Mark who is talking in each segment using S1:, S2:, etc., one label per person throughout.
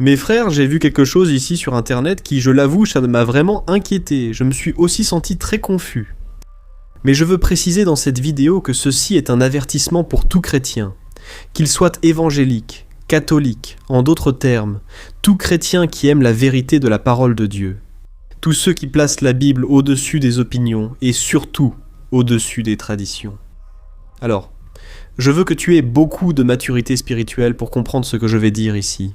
S1: Mes frères, j'ai vu quelque chose ici sur internet qui, je l'avoue, ça m'a vraiment inquiété. Je me suis aussi senti très confus. Mais je veux préciser dans cette vidéo que ceci est un avertissement pour tout chrétien, qu'il soit évangélique, catholique, en d'autres termes, tout chrétien qui aime la vérité de la parole de Dieu. Tous ceux qui placent la Bible au-dessus des opinions et surtout au-dessus des traditions. Alors, je veux que tu aies beaucoup de maturité spirituelle pour comprendre ce que je vais dire ici.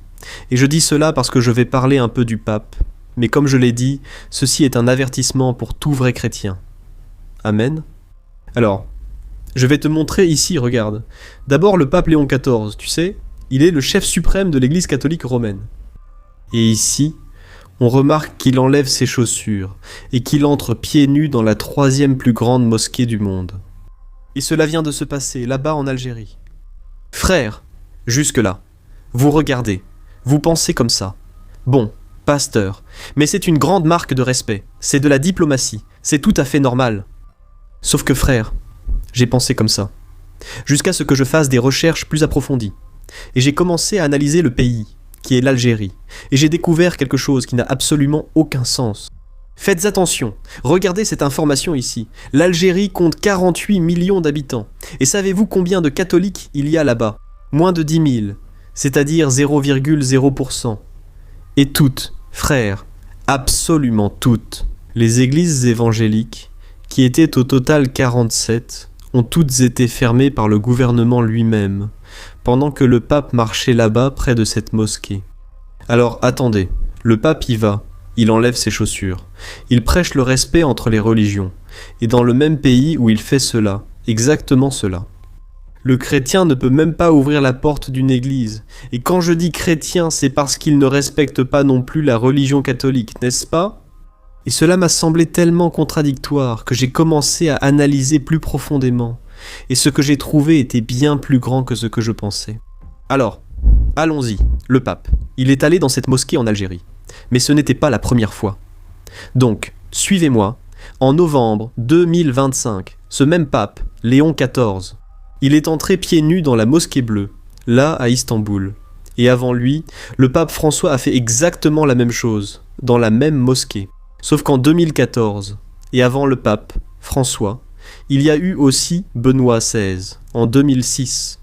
S1: Et je dis cela parce que je vais parler un peu du pape, mais comme je l'ai dit, ceci est un avertissement pour tout vrai chrétien. Amen. Alors, je vais te montrer ici, regarde. D'abord le pape Léon XIV, tu sais, il est le chef suprême de l'Église catholique romaine. Et ici, on remarque qu'il enlève ses chaussures et qu'il entre pieds nus dans la 3e plus grande mosquée du monde. Et cela vient de se passer là-bas en Algérie. Frères, jusque-là, vous regardez. Vous pensez comme ça. Bon, pasteur, mais c'est une grande marque de respect, c'est de la diplomatie, c'est tout à fait normal. Sauf que frère, j'ai pensé comme ça, jusqu'à ce que je fasse des recherches plus approfondies. Et j'ai commencé à analyser le pays, qui est l'Algérie, et j'ai découvert quelque chose qui n'a absolument aucun sens. Faites attention, regardez cette information ici. L'Algérie compte 48 millions d'habitants. Et savez-vous combien de catholiques il y a là-bas? Moins de 10 000. C'est-à-dire 0,0%. Et toutes, frères, absolument toutes, les églises évangéliques, qui étaient au total 47, ont toutes été fermées par le gouvernement lui-même, pendant que le pape marchait là-bas près de cette mosquée. Alors attendez, le pape y va, il enlève ses chaussures, il prêche le respect entre les religions, et dans le même pays où il fait cela, exactement cela. Le chrétien ne peut même pas ouvrir la porte d'une église. Et quand je dis chrétien, c'est parce qu'il ne respecte pas non plus la religion catholique, n'est-ce pas? Et cela m'a semblé tellement contradictoire que j'ai commencé à analyser plus profondément. Et ce que j'ai trouvé était bien plus grand que ce que je pensais. Alors, allons-y, le pape. Il est allé dans cette mosquée en Algérie. Mais ce n'était pas la première fois. Donc, suivez-moi. En novembre 2025, ce même pape, Léon XIV, il est entré pieds nus dans la mosquée bleue, là à Istanbul. Et avant lui, le pape François a fait exactement la même chose, dans la même mosquée. Sauf qu'en 2014, et avant le pape François, il y a eu aussi Benoît XVI, en 2006.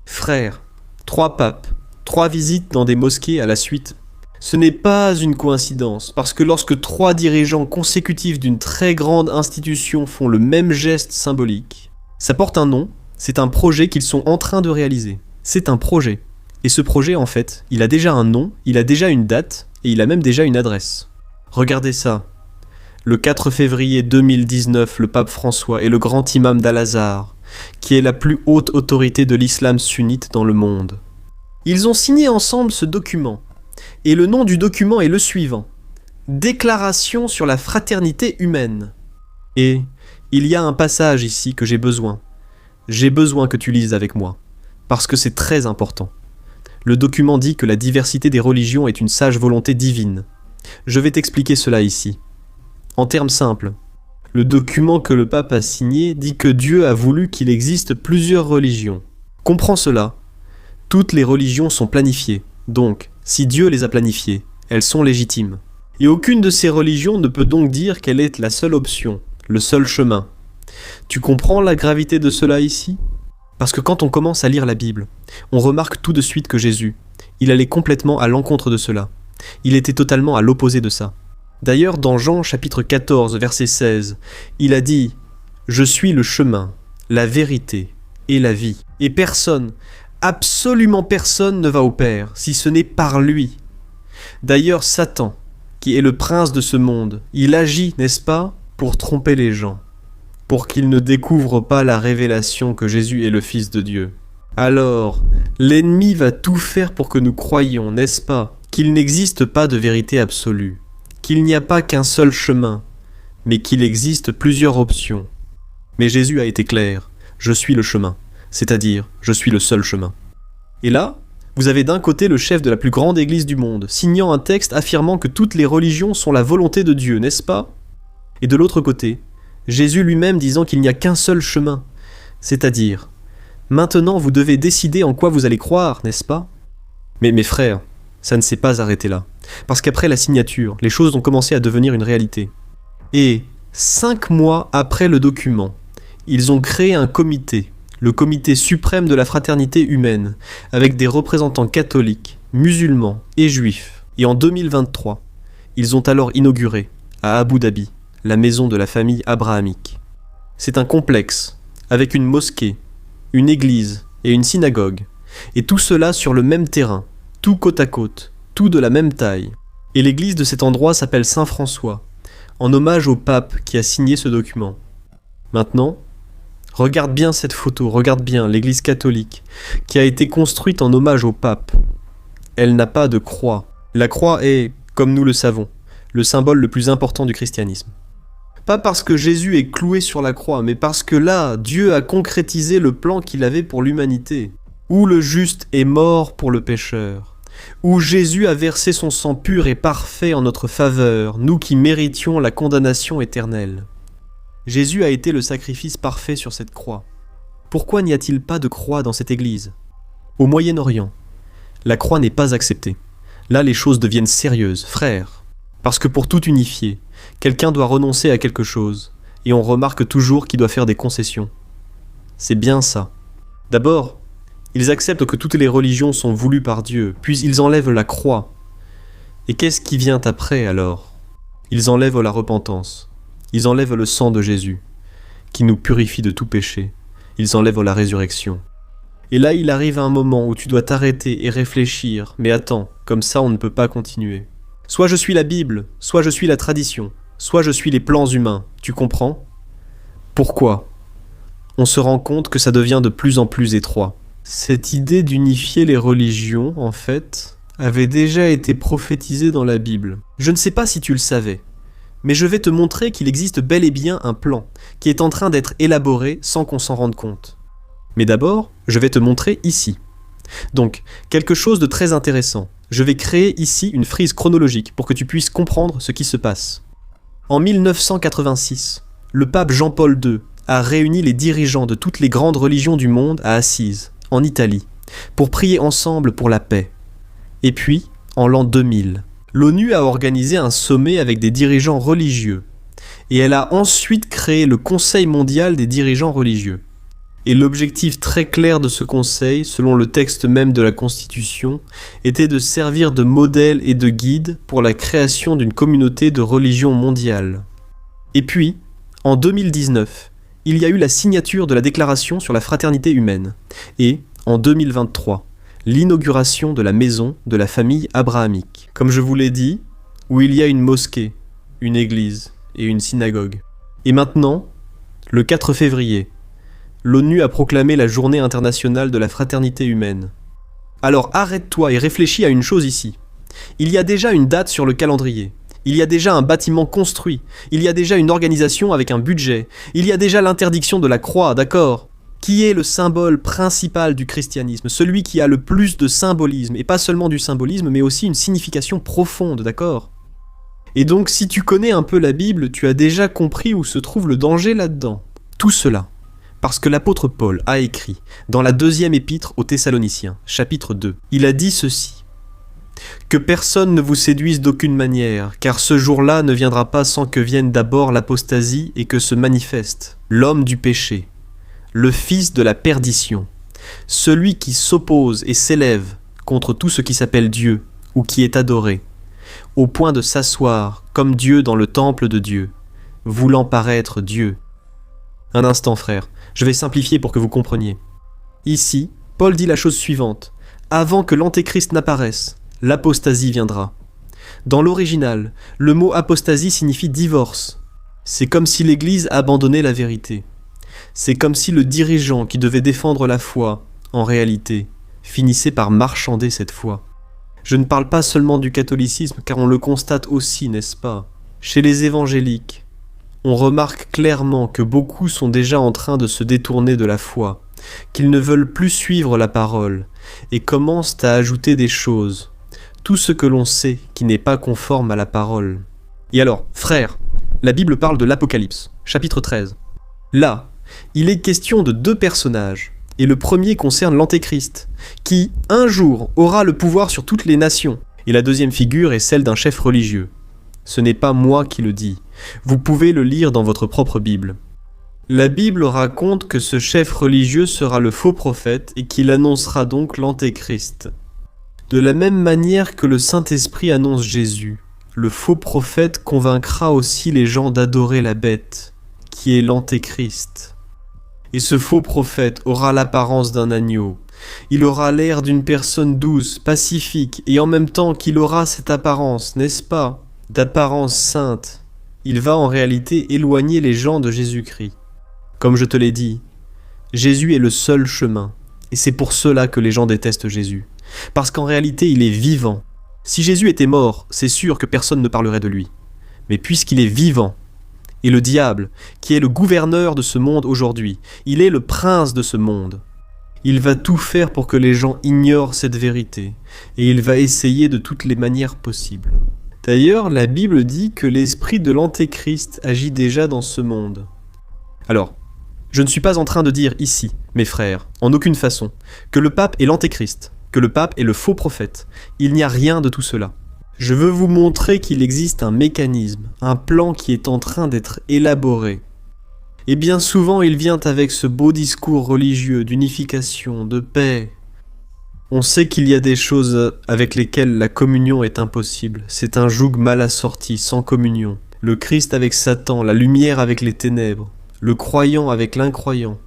S1: Frères, 3 papes, 3 visites dans des mosquées à la suite. Ce n'est pas une coïncidence, parce que lorsque 3 dirigeants consécutifs d'une très grande institution font le même geste symbolique, ça porte un nom. C'est un projet qu'ils sont en train de réaliser. C'est un projet. Et ce projet, en fait, il a déjà un nom, il a déjà une date, et il a même déjà une adresse. Regardez ça. Le 4 février 2019, le pape François et le grand imam d'Al-Azhar, qui est la plus haute autorité de l'islam sunnite dans le monde. Ils ont signé ensemble ce document. Et le nom du document est le suivant. Déclaration sur la fraternité humaine. Et il y a un passage ici que j'ai besoin. J'ai besoin que tu lises avec moi, parce que c'est très important. Le document dit que la diversité des religions est une sage volonté divine. Je vais t'expliquer cela ici. En termes simples, le document que le pape a signé dit que Dieu a voulu qu'il existe plusieurs religions. Comprends cela. Toutes les religions sont planifiées, donc, si Dieu les a planifiées, elles sont légitimes. Et aucune de ces religions ne peut donc dire qu'elle est la seule option, le seul chemin. Tu comprends la gravité de cela ici? Parce que quand on commence à lire la Bible, on remarque tout de suite que Jésus, il allait complètement à l'encontre de cela. Il était totalement à l'opposé de ça. D'ailleurs, dans Jean chapitre 14, verset 16, il a dit « Je suis le chemin, la vérité et la vie. Et personne, absolument personne ne va au Père, si ce n'est par lui. » D'ailleurs, Satan, qui est le prince de ce monde, il agit, n'est-ce pas, pour tromper les gens, pour qu'ils ne découvrent pas la révélation que Jésus est le Fils de Dieu. Alors, l'ennemi va tout faire pour que nous croyions, n'est-ce pas, qu'il n'existe pas de vérité absolue, qu'il n'y a pas qu'un seul chemin, mais qu'il existe plusieurs options. Mais Jésus a été clair, je suis le chemin, c'est-à-dire, je suis le seul chemin. Et là, vous avez d'un côté le chef de la plus grande église du monde, signant un texte affirmant que toutes les religions sont la volonté de Dieu, n'est-ce pas? Et de l'autre côté, Jésus lui-même disant qu'il n'y a qu'un seul chemin, c'est-à-dire, maintenant vous devez décider en quoi vous allez croire, n'est-ce pas? Mais mes frères, ça ne s'est pas arrêté là. Parce qu'après la signature, les choses ont commencé à devenir une réalité. Et 5 mois après le document, ils ont créé un comité, le comité suprême de la fraternité humaine, avec des représentants catholiques, musulmans et juifs. Et en 2023, ils ont alors inauguré, à Abu Dhabi, la maison de la famille abrahamique. C'est un complexe, avec une mosquée, une église et une synagogue, et tout cela sur le même terrain, tout côte à côte, tout de la même taille. Et l'église de cet endroit s'appelle Saint-François, en hommage au pape qui a signé ce document. Maintenant, regarde bien cette photo, regarde bien l'église catholique, qui a été construite en hommage au pape. Elle n'a pas de croix. La croix est, comme nous le savons, le symbole le plus important du christianisme. Pas parce que Jésus est cloué sur la croix, mais parce que là, Dieu a concrétisé le plan qu'il avait pour l'humanité, où le juste est mort pour le pécheur, où Jésus a versé son sang pur et parfait en notre faveur, nous qui méritions la condamnation éternelle. Jésus a été le sacrifice parfait sur cette croix. Pourquoi n'y a-t-il pas de croix dans cette église ? Au Moyen-Orient, la croix n'est pas acceptée. Là, les choses deviennent sérieuses, frères. Parce que pour tout unifier, quelqu'un doit renoncer à quelque chose, et on remarque toujours qu'il doit faire des concessions. C'est bien ça. D'abord, ils acceptent que toutes les religions sont voulues par Dieu, puis ils enlèvent la croix. Et qu'est-ce qui vient après alors ? Ils enlèvent la repentance. Ils enlèvent le sang de Jésus, qui nous purifie de tout péché. Ils enlèvent la résurrection. Et là, il arrive un moment où tu dois t'arrêter et réfléchir. Mais attends, comme ça on ne peut pas continuer. Soit je suis la Bible, soit je suis la tradition, soit je suis les plans humains. Tu comprends ? Pourquoi ? On se rend compte que ça devient de plus en plus étroit. Cette idée d'unifier les religions, en fait, avait déjà été prophétisée dans la Bible. Je ne sais pas si tu le savais, mais je vais te montrer qu'il existe bel et bien un plan qui est en train d'être élaboré sans qu'on s'en rende compte. Mais d'abord, je vais te montrer ici. Donc, quelque chose de très intéressant. Je vais créer ici une frise chronologique pour que tu puisses comprendre ce qui se passe. En 1986, le pape Jean-Paul II a réuni les dirigeants de toutes les grandes religions du monde à Assise, en Italie, pour prier ensemble pour la paix. Et puis, en l'an 2000, l'ONU a organisé un sommet avec des dirigeants religieux, et elle a ensuite créé le Conseil mondial des dirigeants religieux. Et l'objectif très clair de ce conseil, selon le texte même de la Constitution, était de servir de modèle et de guide pour la création d'une communauté de religion mondiale. Et puis, en 2019, il y a eu la signature de la Déclaration sur la fraternité humaine, et, en 2023, l'inauguration de la maison de la famille abrahamique. Comme je vous l'ai dit, où il y a une mosquée, une église et une synagogue. Et maintenant, le 4 février, l'ONU a proclamé la Journée internationale de la fraternité humaine. Alors arrête-toi et réfléchis à une chose ici. Il y a déjà une date sur le calendrier. Il y a déjà un bâtiment construit. Il y a déjà une organisation avec un budget. Il y a déjà l'interdiction de la croix, d'accord ? Qui est le symbole principal du christianisme ? Celui qui a le plus de symbolisme. Et pas seulement du symbolisme, mais aussi une signification profonde, d'accord ? Et donc, si tu connais un peu la Bible, tu as déjà compris où se trouve le danger là-dedans. Tout cela. Parce que l'apôtre Paul a écrit, dans la 2e épître aux Thessaloniciens, chapitre 2, il a dit ceci. « Que personne ne vous séduise d'aucune manière, car ce jour-là ne viendra pas sans que vienne d'abord l'apostasie et que se manifeste l'homme du péché, le fils de la perdition, celui qui s'oppose et s'élève contre tout ce qui s'appelle Dieu ou qui est adoré, au point de s'asseoir comme Dieu dans le temple de Dieu, voulant paraître Dieu. » Un instant, frère, je vais simplifier pour que vous compreniez. Ici, Paul dit la chose suivante. Avant que l'antéchrist n'apparaisse, l'apostasie viendra. Dans l'original, le mot apostasie signifie divorce. C'est comme si l'Église abandonnait la vérité. C'est comme si le dirigeant qui devait défendre la foi, en réalité, finissait par marchander cette foi. Je ne parle pas seulement du catholicisme, car on le constate aussi, n'est-ce pas ? Chez les évangéliques, on remarque clairement que beaucoup sont déjà en train de se détourner de la foi, qu'ils ne veulent plus suivre la parole, et commencent à ajouter des choses, tout ce que l'on sait qui n'est pas conforme à la parole. Et alors, frères, la Bible parle de l'Apocalypse, chapitre 13. Là, il est question de 2 personnages, et le premier concerne l'Antéchrist, qui, un jour, aura le pouvoir sur toutes les nations, Et la deuxième figure est celle d'un chef religieux. Ce n'est pas moi qui le dis. Vous pouvez le lire dans votre propre Bible. La Bible raconte que ce chef religieux sera le faux prophète et qu'il annoncera donc l'Antéchrist. De la même manière que le Saint-Esprit annonce Jésus, le faux prophète convaincra aussi les gens d'adorer la bête, qui est l'Antéchrist. Et ce faux prophète aura l'apparence d'un agneau. Il aura l'air d'une personne douce, pacifique, et en même temps qu'il aura cette apparence, n'est-ce pas, d'apparence sainte. Il va en réalité éloigner les gens de Jésus-Christ. Comme je te l'ai dit, Jésus est le seul chemin, et c'est pour cela que les gens détestent Jésus. Parce qu'en réalité, il est vivant. Si Jésus était mort, c'est sûr que personne ne parlerait de lui. Mais puisqu'il est vivant, et le diable, qui est le gouverneur de ce monde aujourd'hui, il est le prince de ce monde, il va tout faire pour que les gens ignorent cette vérité, et il va essayer de toutes les manières possibles. D'ailleurs, la Bible dit que l'esprit de l'Antéchrist agit déjà dans ce monde. Alors, je ne suis pas en train de dire ici, mes frères, en aucune façon, que le pape est l'Antéchrist, que le pape est le faux prophète. Il n'y a rien de tout cela. Je veux vous montrer qu'il existe un mécanisme, un plan qui est en train d'être élaboré. Et bien souvent, il vient avec ce beau discours religieux d'unification, de paix. On sait qu'il y a des choses avec lesquelles la communion est impossible. C'est un joug mal assorti, sans communion. Le Christ avec Satan, la lumière avec les ténèbres, le croyant avec l'incroyant.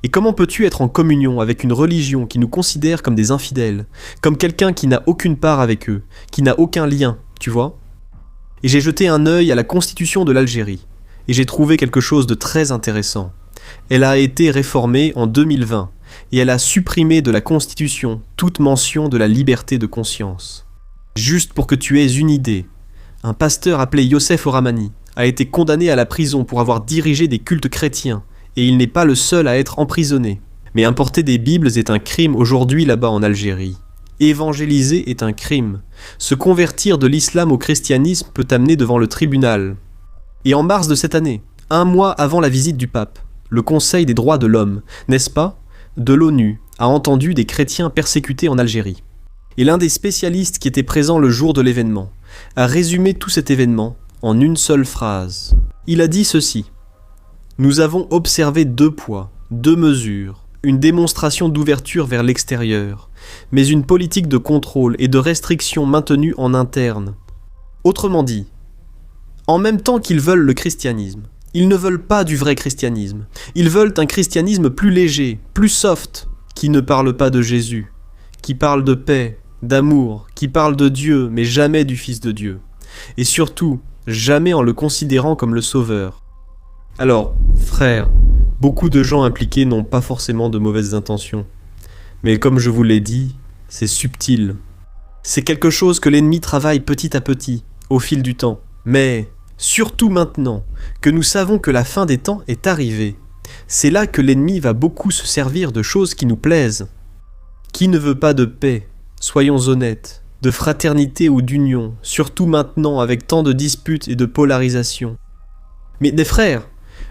S1: Et comment peux-tu être en communion avec une religion qui nous considère comme des infidèles, comme quelqu'un qui n'a aucune part avec eux, qui n'a aucun lien, tu vois? Et j'ai jeté un œil à la constitution de l'Algérie, et j'ai trouvé quelque chose de très intéressant. Elle a été réformée en 2020, et elle a supprimé de la Constitution toute mention de la liberté de conscience. Juste pour que tu aies une idée, un pasteur appelé Youssef Oramani a été condamné à la prison pour avoir dirigé des cultes chrétiens, et il n'est pas le seul à être emprisonné. Mais importer des Bibles est un crime aujourd'hui là-bas en Algérie. Évangéliser est un crime. Se convertir de l'islam au christianisme peut t'amener devant le tribunal. Et en mars de cette année, un mois avant la visite du pape, le Conseil des droits de l'homme, n'est-ce pas, de l'ONU, a entendu des chrétiens persécutés en Algérie. Et l'un des spécialistes qui était présent le jour de l'événement a résumé tout cet événement en une seule phrase. Il a dit ceci: nous avons observé 2 poids, 2 mesures, une démonstration d'ouverture vers l'extérieur, mais une politique de contrôle et de restriction maintenue en interne. Autrement dit, en même temps qu'ils veulent le christianisme, ils ne veulent pas du vrai christianisme. Ils veulent un christianisme plus léger, plus soft, qui ne parle pas de Jésus, qui parle de paix, d'amour, qui parle de Dieu, mais jamais du Fils de Dieu. Et surtout, jamais en le considérant comme le Sauveur. Alors, frères, beaucoup de gens impliqués n'ont pas forcément de mauvaises intentions. Mais comme je vous l'ai dit, c'est subtil. C'est quelque chose que l'ennemi travaille petit à petit, au fil du temps. Mais, surtout maintenant, que nous savons que la fin des temps est arrivée, c'est là que l'ennemi va beaucoup se servir de choses qui nous plaisent. Qui ne veut pas de paix, soyons honnêtes, de fraternité ou d'union, surtout maintenant avec tant de disputes et de polarisation. Mais des frères,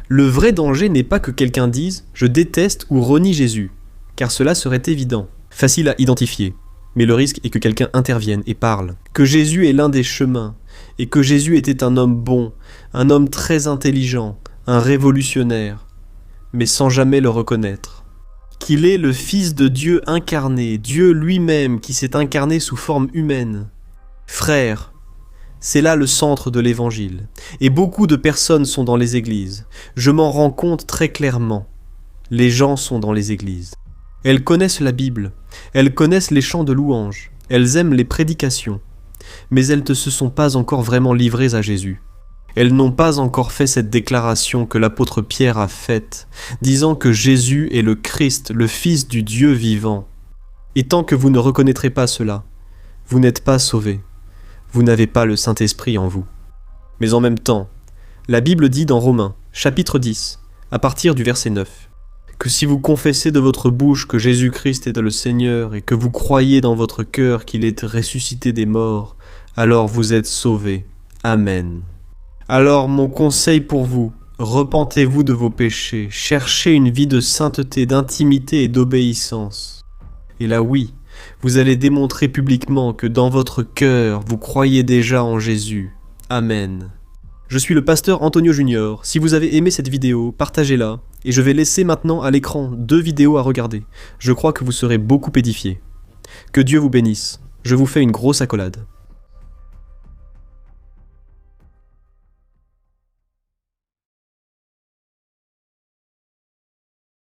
S1: le vrai danger n'est pas que quelqu'un dise « je déteste » ou renie Jésus, car cela serait évident, facile à identifier. Mais le risque est que quelqu'un intervienne et parle, que Jésus est l'un des chemins, et que Jésus était un homme bon, un homme très intelligent, un révolutionnaire, mais sans jamais le reconnaître. Qu'il est le Fils de Dieu incarné, Dieu lui-même qui s'est incarné sous forme humaine. Frères, c'est là le centre de l'évangile. Et beaucoup de personnes sont dans les églises. Je m'en rends compte très clairement. Les gens sont dans les églises. Elles connaissent la Bible. Elles connaissent les chants de louanges. Elles aiment les prédications. Mais elles ne se sont pas encore vraiment livrées à Jésus. Elles n'ont pas encore fait cette déclaration que l'apôtre Pierre a faite, disant que Jésus est le Christ, le Fils du Dieu vivant. Et tant que vous ne reconnaîtrez pas cela, vous n'êtes pas sauvés. Vous n'avez pas le Saint-Esprit en vous. Mais en même temps, la Bible dit dans Romains, chapitre 10, à partir du verset 9, que si vous confessez de votre bouche que Jésus-Christ est le Seigneur et que vous croyez dans votre cœur qu'il est ressuscité des morts, alors vous êtes sauvés. Amen. Alors mon conseil pour vous, repentez-vous de vos péchés, cherchez une vie de sainteté, d'intimité et d'obéissance. Et là oui, Vous allez démontrer publiquement que dans votre cœur, vous croyez déjà en Jésus. Amen. Je suis le pasteur Antonio Junior. Si vous avez aimé cette vidéo, partagez-la. Et je vais laisser maintenant à l'écran 2 vidéos à regarder. Je crois que vous serez beaucoup édifiés. Que Dieu vous bénisse. Je vous fais une grosse accolade.